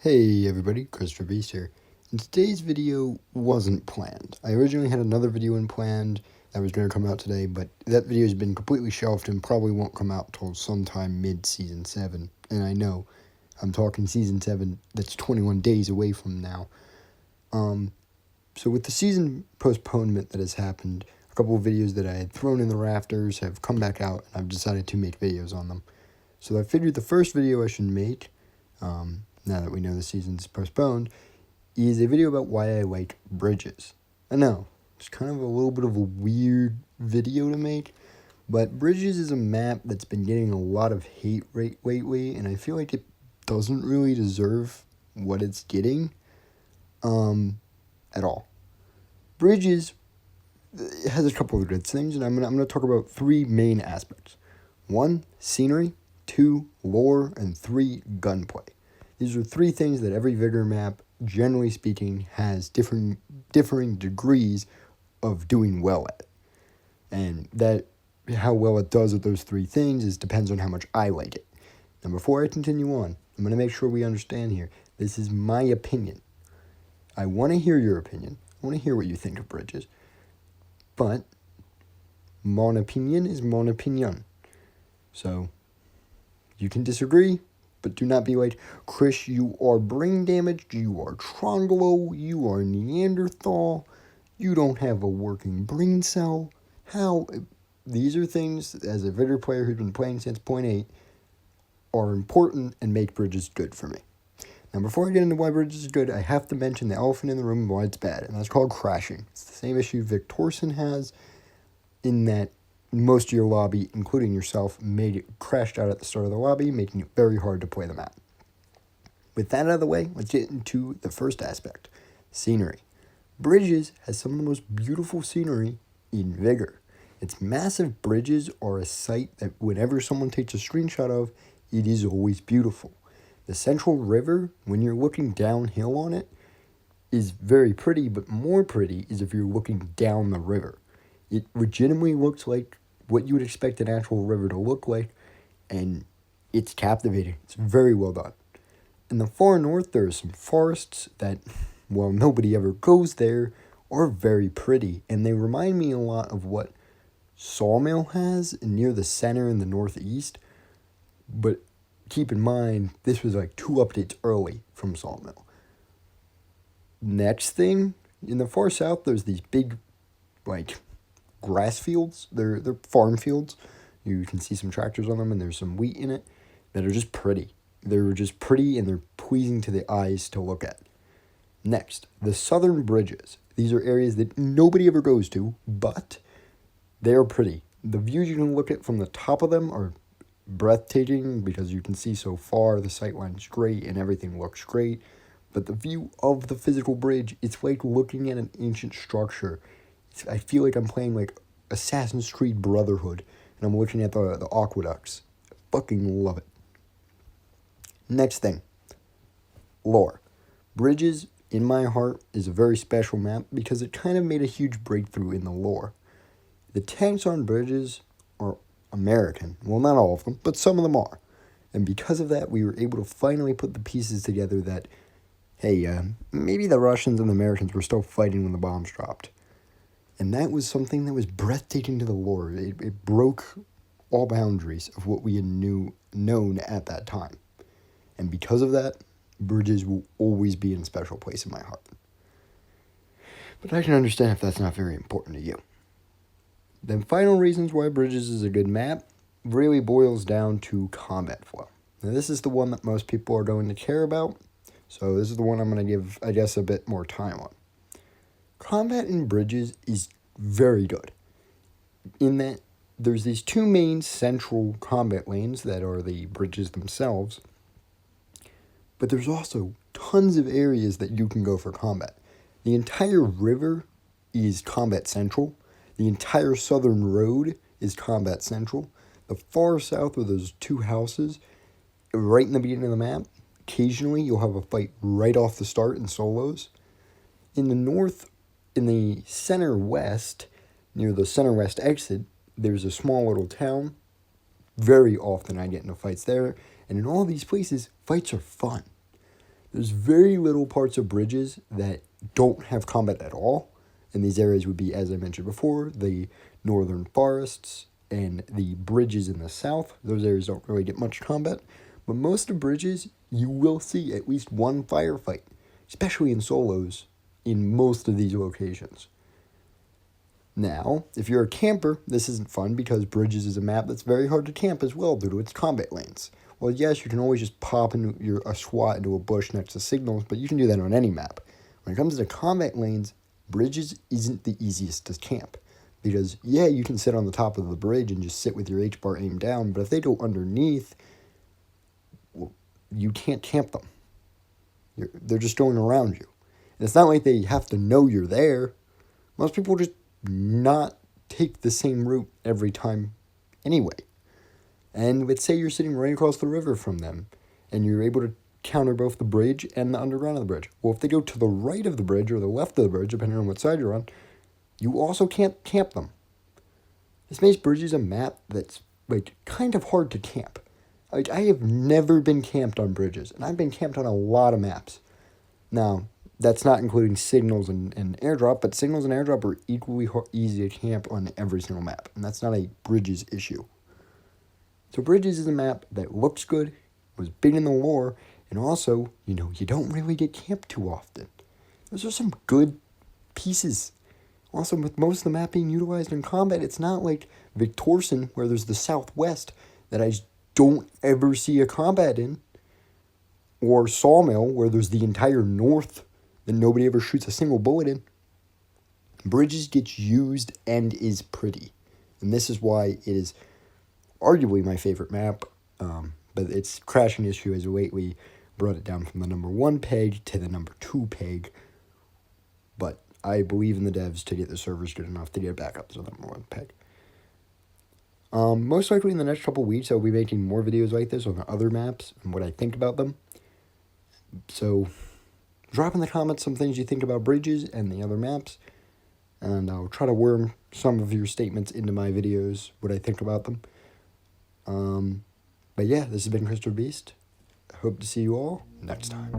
Hey everybody, Christopher Beast here. And today's video wasn't planned. I originally had another video in planned that was going to come out today, but that video has been completely shelved and probably won't come out till sometime mid-season 7. And I know, I'm talking season 7, that's 21 days away from now. So with the season postponement that has happened, a couple of videos that I had thrown in the rafters have come back out, and I've decided to make videos on them. So I figured the first video I should make, now that we know the season's postponed, is a video about why I like bridges. I know, it's kind of a little bit of a weird video to make, but Bridges is a map that's been getting a lot of hate lately, and I feel like it doesn't really deserve what it's getting, at all. Bridges has a couple of good things, and I'm gonna talk about 3 main aspects. 1, scenery, 2, lore, and 3, gunplay. These are 3 things that every Vigor map, generally speaking, has differing degrees of doing well at. And that how well it does at those 3 things depends on how much I like it. Now, before I continue on, I'm going to make sure we understand here. This is my opinion. I want to hear your opinion. I want to hear what you think of bridges. But mon opinion is mon opinion. So, you can disagree, but do not be like, Chris, you are brain damaged, you are Trongolo, you are Neanderthal, you don't have a working brain cell. How? These are things, as a Vigor player who's been playing since 0.8, are important and make bridges good for me. Now, before I get into why bridges is good, I have to mention the elephant in the room and why it's bad, and that's called crashing. It's the same issue Vic Torsen has, in that most of your lobby, including yourself, crashed out at the start of the lobby, making it very hard to play the map. With that out of the way, let's get into the first aspect, scenery. Bridges has some of the most beautiful scenery in Vigor. Its massive bridges are a sight that whenever someone takes a screenshot of, it is always beautiful. The central river, when you're looking downhill on it, is very pretty, but more pretty is if you're looking down the river. It legitimately looks like what you would expect an actual river to look like, and it's captivating. It's very well done. In the far north, there are some forests that, well, nobody ever goes there, are very pretty, and they remind me a lot of what Sawmill has near the center in the northeast, but keep in mind, this was like 2 updates early from Sawmill. Next thing, in the far south, there's these big, grass fields. They're farm fields. You can see some tractors on them, and there's some wheat in it that are just pretty. They're just pretty, and they're pleasing to the eyes to look at. Next, the southern bridges. These are areas that nobody ever goes to, but they are pretty. The views you can look at from the top of them are breathtaking because you can see so far, the sightline's great, and everything looks great. But the view of the physical bridge, it's like looking at an ancient structure. I feel like I'm playing like Assassin's Creed Brotherhood, and I'm looking at the aqueducts. I fucking love it. Next thing, lore. Bridges, in my heart, is a very special map because it kind of made a huge breakthrough in the lore. The tanks on bridges are American. Well, not all of them, but some of them are. And because of that, we were able to finally put the pieces together that, hey, maybe the Russians and the Americans were still fighting when the bombs dropped. And that was something that was breathtaking to the lore. It broke all boundaries of what we had known at that time. And because of that, bridges will always be in a special place in my heart. But I can understand if that's not very important to you. The final reasons why bridges is a good map really boils down to combat flow. Now, this is the one that most people are going to care about, so this is the one I'm going to give, I guess, a bit more time on. Combat in bridges is very good, in that there's these 2 main central combat lanes that are the bridges themselves, but there's also tons of areas that you can go for combat. The entire river is combat central. The entire southern road is combat central. The far south where those 2 houses, right in the beginning of the map, occasionally you'll have a fight right off the start in solos. In the north, in the center west, near the center west exit, there's a small little town. Very often I get into fights there, and in all these places, fights are fun. There's very little parts of bridges that don't have combat at all. And these areas would be, as I mentioned before, the northern forests and the bridges in the south. Those areas don't really get much combat. But most of bridges, you will see at least one firefight, especially in solos, in most of these locations. Now, if you're a camper, this isn't fun because Bridges is a map that's very hard to camp as well due to its combat lanes. Well, yes, you can always just pop a SWAT into a bush next to signals, but you can do that on any map. When it comes to combat lanes, Bridges isn't the easiest to camp. Because, yeah, you can sit on the top of the bridge and just sit with your H-bar aimed down, but if they go underneath, well, you can't camp them. They're just going around you. And it's not like they have to know you're there. Most people just not take the same route every time anyway. And let's say you're sitting right across the river from them, and you're able to counter both the bridge and the underground of the bridge. Well, if they go to the right of the bridge or the left of the bridge, depending on what side you're on, you also can't camp them. This makes Bridges a map that's kind of hard to camp. I have never been camped on Bridges, and I've been camped on a lot of maps. Now, that's not including signals and airdrop, but signals and airdrop are equally easy to camp on every single map, and that's not a Bridges issue. So Bridges is a map that looks good, was big in the lore, and also, you don't really get camped too often. Those are some good pieces. Also, with most of the map being utilized in combat, it's not like Victorson, where there's the southwest, that I don't ever see a combat in, or Sawmill, where there's the entire north that nobody ever shoots a single bullet in. Bridges gets used and is pretty. And this is why it is arguably my favorite map. But its crashing issue has lately brought it down from the number 1 peg to the number 2 peg. But I believe in the devs to get the servers good enough to get it back up to the number 1 peg. Most likely in the next couple weeks, I'll be making more videos like this on other maps and what I think about them. So drop in the comments some things you think about Bridges and the other maps, and I'll try to worm some of your statements into my videos, what I think about them. But yeah, this has been Christopher Beast. I hope to see you all next time.